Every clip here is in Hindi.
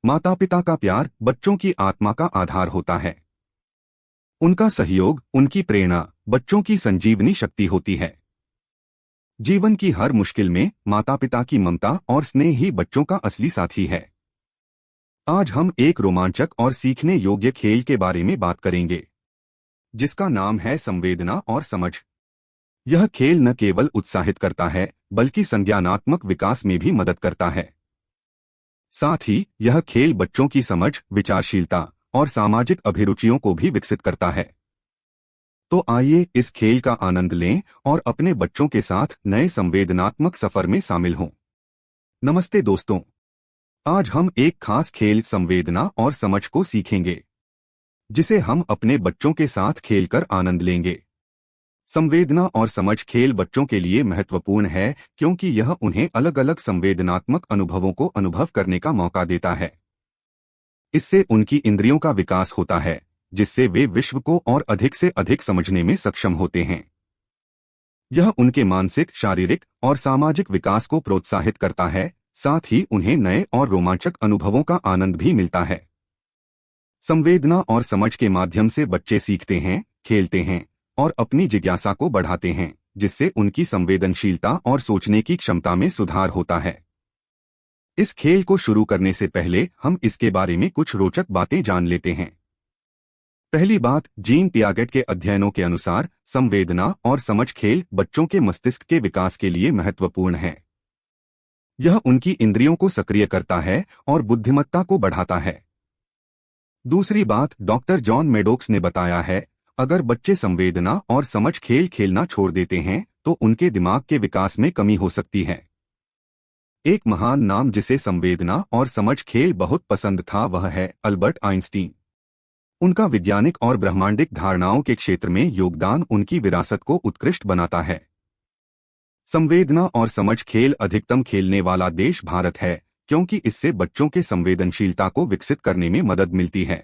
माता पिता का प्यार बच्चों की आत्मा का आधार होता है। उनका सहयोग, उनकी प्रेरणा बच्चों की संजीवनी शक्ति होती है। जीवन की हर मुश्किल में माता पिता की ममता और स्नेह ही बच्चों का असली साथी है। आज हम एक रोमांचक और सीखने योग्य खेल के बारे में बात करेंगे, जिसका नाम है संवेदना और समझ। यह खेल न केवल उत्साहित करता है, बल्कि संज्ञानात्मक विकास में भी मदद करता है। साथ ही यह खेल बच्चों की समझ, विचारशीलता और सामाजिक अभिरुचियों को भी विकसित करता है। तो आइए इस खेल का आनंद लें और अपने बच्चों के साथ नए संवेदनात्मक सफर में शामिल हों। नमस्ते दोस्तों, आज हम एक खास खेल संवेदना और समझ को सीखेंगे, जिसे हम अपने बच्चों के साथ खेलकर आनंद लेंगे। संवेदना और समझ खेल बच्चों के लिए महत्वपूर्ण है, क्योंकि यह उन्हें अलग अलग संवेदनात्मक अनुभवों को अनुभव करने का मौका देता है। इससे उनकी इंद्रियों का विकास होता है, जिससे वे विश्व को और अधिक से अधिक समझने में सक्षम होते हैं। यह उनके मानसिक, शारीरिक और सामाजिक विकास को प्रोत्साहित करता है, साथ ही उन्हें नए और रोमांचक अनुभवों का आनंद भी मिलता है। संवेदना और समझ के माध्यम से बच्चे सीखते हैं, खेलते हैं और अपनी जिज्ञासा को बढ़ाते हैं, जिससे उनकी संवेदनशीलता और सोचने की क्षमता में सुधार होता है। इस खेल को शुरू करने से पहले हम इसके बारे में कुछ रोचक बातें जान लेते हैं। पहली बात, जीन पियागेट के अध्ययनों के अनुसार संवेदना और समझ खेल बच्चों के मस्तिष्क के विकास के लिए महत्वपूर्ण है। यह उनकी इंद्रियों को सक्रिय करता है और बुद्धिमत्ता को बढ़ाता है। दूसरी बात, डॉक्टर जॉन मेडोक्स ने बताया है, अगर बच्चे संवेदना और समझ खेल खेलना छोड़ देते हैं तो उनके दिमाग के विकास में कमी हो सकती है। एक महान नाम जिसे संवेदना और समझ खेल बहुत पसंद था, वह है अल्बर्ट आइंस्टीन। उनका वैज्ञानिक और ब्रह्मांडिक धारणाओं के क्षेत्र में योगदान उनकी विरासत को उत्कृष्ट बनाता है। संवेदना और समझ खेल अधिकतम खेलने वाला देश भारत है, क्योंकि इससे बच्चों के संवेदनशीलता को विकसित करने में मदद मिलती है।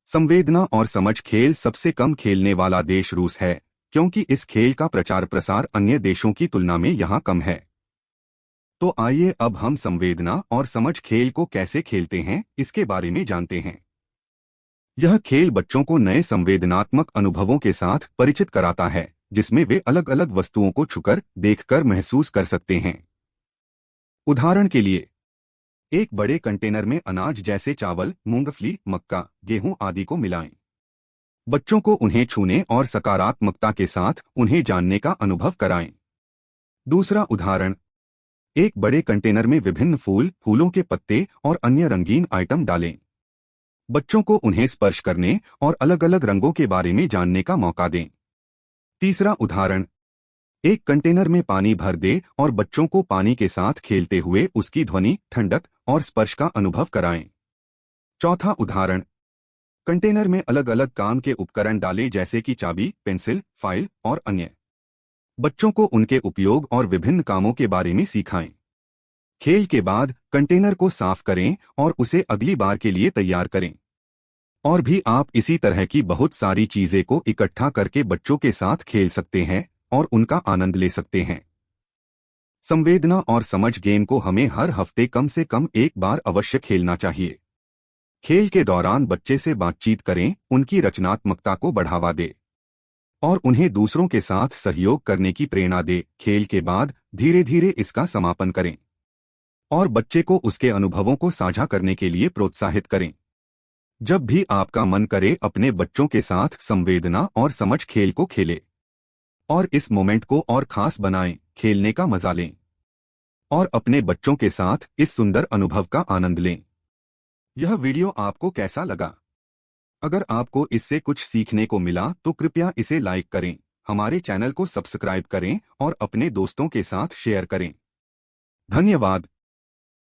संवेदना और समझ खेल सबसे कम खेलने वाला देश रूस है, क्योंकि इस खेल का प्रचार प्रसार अन्य देशों की तुलना में यहाँ कम है। तो आइए अब हम संवेदना और समझ खेल को कैसे खेलते हैं, इसके बारे में जानते हैं। यह खेल बच्चों को नए संवेदनात्मक अनुभवों के साथ परिचित कराता है, जिसमें वे अलग अलग वस्तुओं को छूकर, देखकर महसूस कर सकते हैं। उदाहरण के लिए, एक बड़े कंटेनर में अनाज जैसे चावल, मूंगफली, मक्का, गेहूं आदि को मिलाएं। बच्चों को उन्हें छूने और सकारात्मकता के साथ उन्हें जानने का अनुभव कराएं। दूसरा उदाहरण, एक बड़े कंटेनर में विभिन्न फूल, फूलों के पत्ते और अन्य रंगीन आइटम डालें। बच्चों को उन्हें स्पर्श करने और अलग अलग रंगों के बारे में जानने का मौका दें। तीसरा उदाहरण, एक कंटेनर में पानी भर दे और बच्चों को पानी के साथ खेलते हुए उसकी ध्वनि, ठंडक और स्पर्श का अनुभव कराएं। चौथा उदाहरण, कंटेनर में अलग अलग काम के उपकरण डालें, जैसे कि चाबी, पेंसिल, फाइल और अन्य। बच्चों को उनके उपयोग और विभिन्न कामों के बारे में सिखाएं। खेल के बाद कंटेनर को साफ करें और उसे अगली बार के लिए तैयार करें। और भी आप इसी तरह की बहुत सारी चीजें को इकट्ठा करके बच्चों के साथ खेल सकते हैं और उनका आनंद ले सकते हैं। संवेदना और समझ गेम को हमें हर हफ्ते कम से कम एक बार अवश्य खेलना चाहिए। खेल के दौरान बच्चे से बातचीत करें, उनकी रचनात्मकता को बढ़ावा दें और उन्हें दूसरों के साथ सहयोग करने की प्रेरणा दें। खेल के बाद धीरे धीरे इसका समापन करें और बच्चे को उसके अनुभवों को साझा करने के लिए प्रोत्साहित करें। जब भी आपका मन करे, अपने बच्चों के साथ संवेदना और समझ खेल को खेलें और इस मोमेंट को और खास बनाएं, खेलने का मजा लें और अपने बच्चों के साथ इस सुंदर अनुभव का आनंद लें। यह वीडियो आपको कैसा लगा? अगर आपको इससे कुछ सीखने को मिला तो कृपया इसे लाइक करें, हमारे चैनल को सब्सक्राइब करें और अपने दोस्तों के साथ शेयर करें। धन्यवाद।